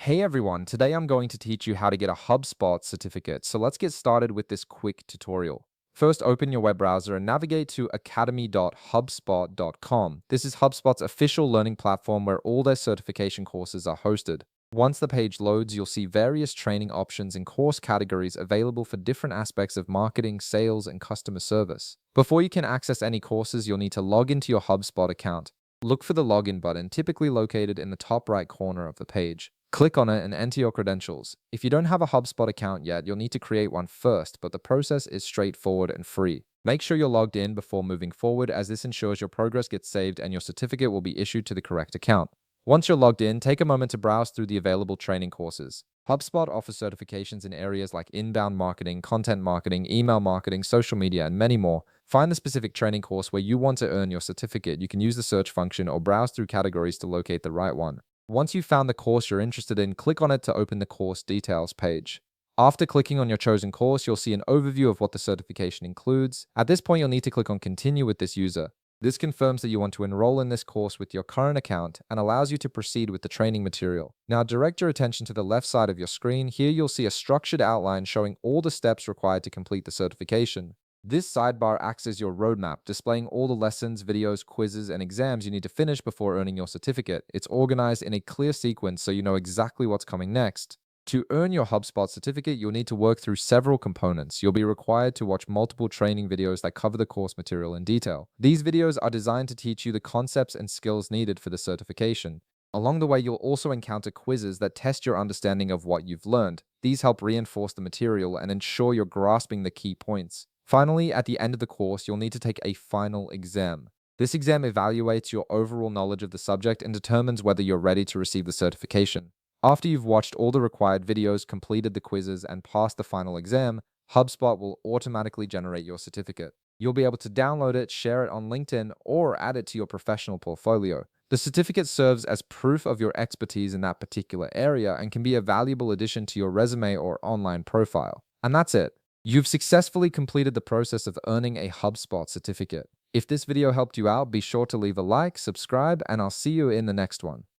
Hey everyone, today I'm going to teach you how to get a HubSpot certificate. So let's get started with this quick tutorial. First, open your web browser and navigate to academy.hubspot.com. This is HubSpot's official learning platform where all their certification courses are hosted. Once the page loads, you'll see various training options and course categories available for different aspects of marketing, sales, and customer service. Before you can access any courses, you'll need to log into your HubSpot account. Look for the login button, typically located in the top right corner of the page. Click on it and enter your credentials. If you don't have a HubSpot account yet, you'll need to create one first, but the process is straightforward and free. Make sure you're logged in before moving forward, as this ensures your progress gets saved and your certificate will be issued to the correct account. Once you're logged in, take a moment to browse through the available training courses. HubSpot offers certifications in areas like inbound marketing, content marketing, email marketing, social media, and many more. Find the specific training course where you want to earn your certificate. You can use the search function or browse through categories to locate the right one. Once you've found the course you're interested in, click on it to open the course details page. After clicking on your chosen course, you'll see an overview of what the certification includes. At this point, you'll need to click on Continue with this user. This confirms that you want to enroll in this course with your current account and allows you to proceed with the training material. Now direct your attention to the left side of your screen. Here you'll see a structured outline showing all the steps required to complete the certification. This sidebar acts as your roadmap, displaying all the lessons, videos, quizzes, and exams you need to finish before earning your certificate. It's organized in a clear sequence so you know exactly what's coming next. To earn your HubSpot certificate, you'll need to work through several components. You'll be required to watch multiple training videos that cover the course material in detail. These videos are designed to teach you the concepts and skills needed for the certification. Along the way, you'll also encounter quizzes that test your understanding of what you've learned. These help reinforce the material and ensure you're grasping the key points. Finally, at the end of the course, you'll need to take a final exam. This exam evaluates your overall knowledge of the subject and determines whether you're ready to receive the certification. After you've watched all the required videos, completed the quizzes, and passed the final exam, HubSpot will automatically generate your certificate. You'll be able to download it, share it on LinkedIn, or add it to your professional portfolio. The certificate serves as proof of your expertise in that particular area and can be a valuable addition to your resume or online profile. And that's it. You've successfully completed the process of earning a HubSpot certificate. If this video helped you out, be sure to leave a like, subscribe, and I'll see you in the next one.